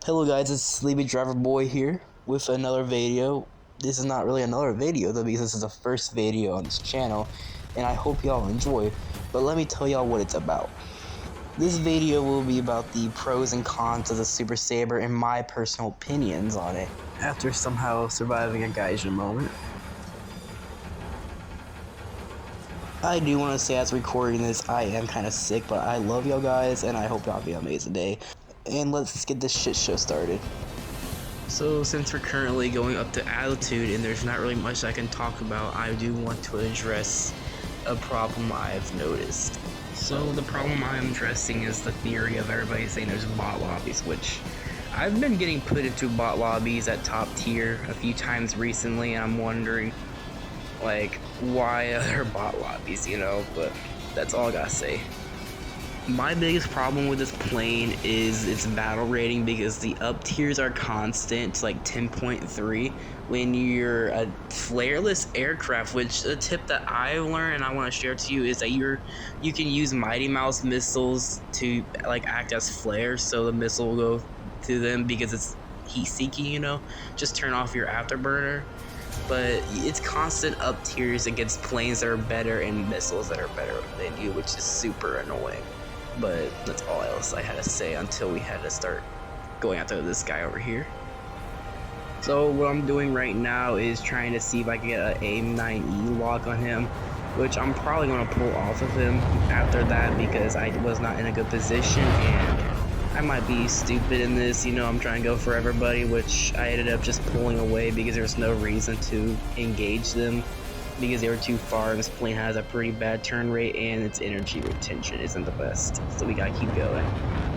Hello guys, it's Sleepy Driver Boy here with another video. This is not really another video though, because this is the first video on this channel, and I hope y'all enjoy. But let me tell y'all what it's about. This video will be about the pros and cons of the Super Sabre and my personal opinions on it, after somehow surviving a Gaijin moment. I do want to say, as recording this, I am kind of sick, but I love y'all guys, and I hope y'all have an amazing day. And let's get this shit show started. So since we're currently going up to altitude and there's not really much I can talk about, I do want to address a problem I've noticed. So the problem I'm addressing is the theory of everybody saying there's bot lobbies, which I've been getting put into bot lobbies at top tier a few times recently, and I'm wondering, like, why are there bot lobbies, you know? But that's all I gotta say. My biggest problem with this plane is its battle rating, because the up tiers are constant. It's like 10.3 when you're a flareless aircraft, which a tip that I've learned and I want to share to you is that you can use Mighty Mouse missiles to like act as flares, so the missile will go to them because it's heat seeking, you know. Just turn off your afterburner. But it's constant up tiers against planes that are better and missiles that are better than you, which is super annoying. But that's all else I had to say until we had to start going after this guy over here. So what I'm doing right now is trying to see if I can get an AIM-9E lock on him, which I'm probably going to pull off of him after that because I was not in a good position and I might be stupid in this, you know. I'm trying to go for everybody, which I ended up just pulling away because there's no reason to engage them because they were too far. This plane has a pretty bad turn rate and its energy retention isn't the best, so we gotta keep going.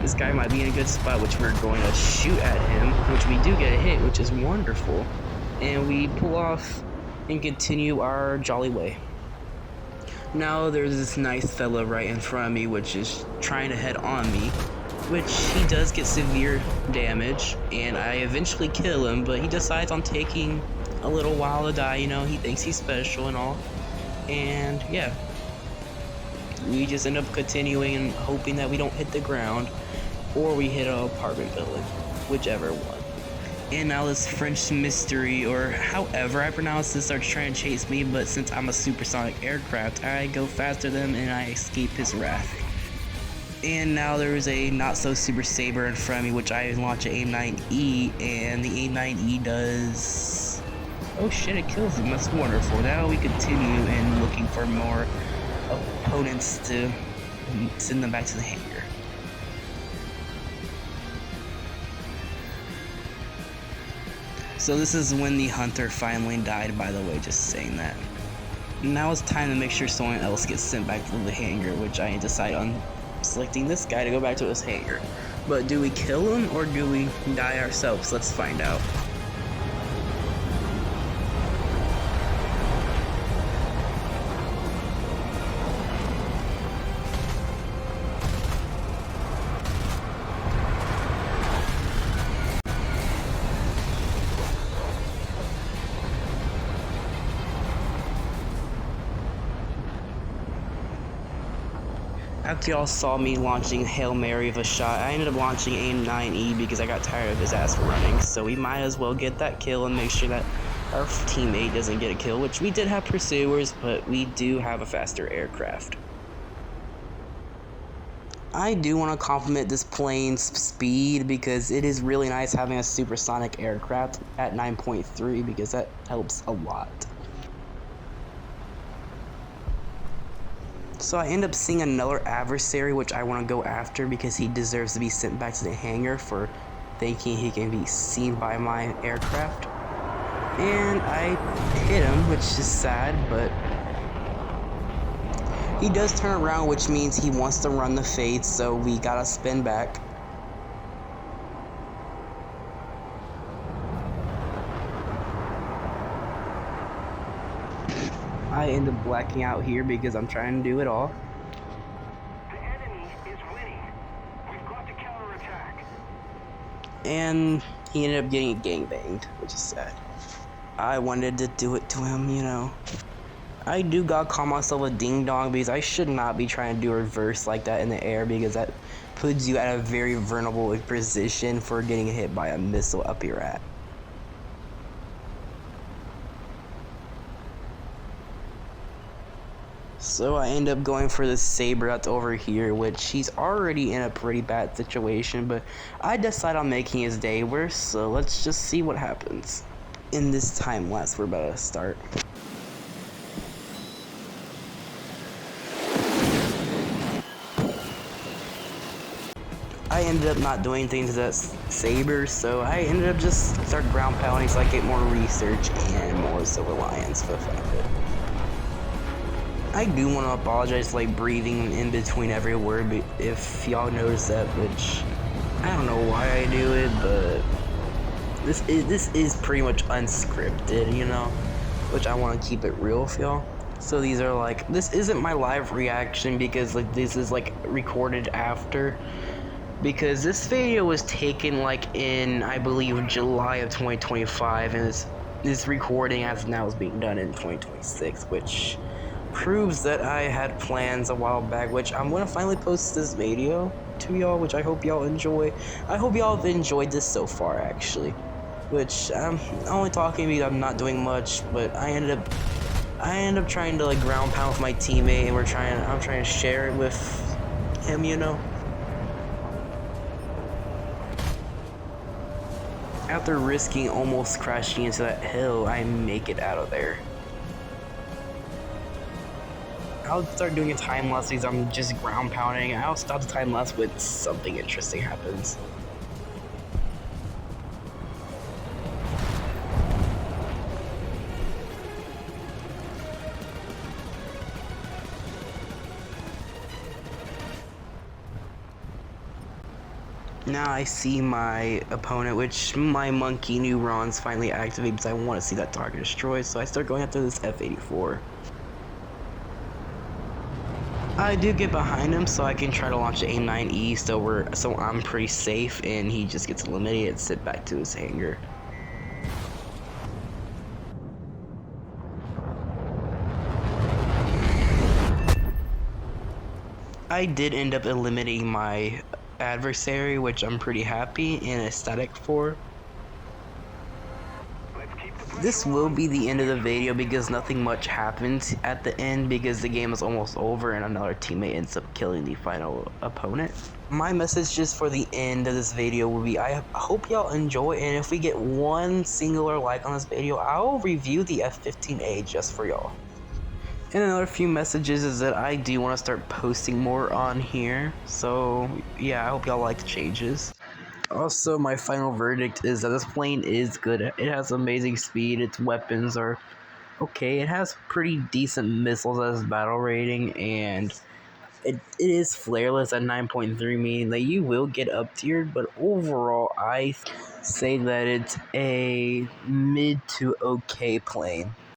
This guy might be in a good spot, which we're going to shoot at him, which we do get a hit, which is wonderful, and we pull off and continue our jolly way. Now there's this nice fella right in front of me which is trying to head on me, which he does get severe damage, and I eventually kill him, but he decides on taking a little while to die, you know. He thinks he's special and all, and yeah, we just end up continuing and hoping that we don't hit the ground or we hit an apartment building, whichever one. And now this French mystery, or however I pronounce this, starts trying to chase me, but since I'm a supersonic aircraft, I go faster than him and I escape his wrath. And now there's a not so Super Sabre in front of me, which I launch an AIM-9E, and the AIM-9E does, oh shit, it kills him. That's wonderful. Now we continue and looking for more opponents to send them back to the hangar. So this is when the Hunter finally died, by the way, just saying that. Now it's time to make sure someone else gets sent back to the hangar, which I decide on selecting this guy to go back to his hangar. But do we kill him or do we die ourselves? Let's find out. After y'all saw me launching Hail Mary of a shot, I ended up launching AIM-9E because I got tired of his ass running, so we might as well get that kill and make sure that our teammate doesn't get a kill, which we did have pursuers, but we do have a faster aircraft. I do want to compliment this plane's speed because it is really nice having a supersonic aircraft at 9.3 because that helps a lot. So I end up seeing another adversary, which I want to go after because he deserves to be sent back to the hangar for thinking he can be seen by my aircraft. And I hit him, which is sad, but he does turn around, which means he wants to run the fade, so we gotta spin back. I end up blacking out here because I'm trying to do it all. The enemy is winning. We've got to counterattack. And he ended up getting gangbanged, which is sad. I wanted to do it to him, you know. I do gotta call myself a ding dong because I should not be trying to do a reverse like that in the air because that puts you at a very vulnerable position for getting hit by a missile up your ass. So I end up going for the Sabre that's over here, which he's already in a pretty bad situation, but I decide on making his day worse, so let's just see what happens. In this time lapse we're about to start. I ended up not doing things to that Sabre, so I ended up just start ground pounding so I get more research and more Silver Lions for the fun of it. I do want to apologize for like breathing in between every word, but if y'all notice that, which I don't know why I do it, but this is pretty much unscripted, you know, which I want to keep it real with y'all. So these are like, this isn't my live reaction because like this is like recorded after, because this video was taken like in, I believe, July of 2025, and this recording as now is being done in 2026, which proves that I had plans a while back, which I'm gonna finally post this video to y'all, which I hope y'all enjoy. I hope y'all have enjoyed this so far, actually, which I'm only talking because I'm not doing much, but I ended up trying to like ground pound with my teammate, and I'm trying to share it with him, you know. After risking almost crashing into that hill, I make it out of there. I'll start doing a time lapse because I'm just ground pounding. I'll stop the time lapse when something interesting happens. Now I see my opponent, which my monkey neurons finally activate because I want to see that target destroyed, so I start going after this F-84. I do get behind him so I can try to launch the A9E, so I'm pretty safe, and he just gets eliminated and sent back to his hangar. I did end up eliminating my adversary, which I'm pretty happy and ecstatic for. This will be the end of the video because nothing much happens at the end because the game is almost over and another teammate ends up killing the final opponent. My message just for the end of this video will be, I hope y'all enjoy, and if we get one singular like on this video, I'll review the F-15A just for y'all. And another few messages is that I do want to start posting more on here, so yeah, I hope y'all like the changes. Also, my final verdict is that this plane is good. It has amazing speed, its weapons are okay, it has pretty decent missiles as battle rating, and it is flareless at 9.3, meaning that you will get up tiered, but overall I say that it's a mid to okay plane.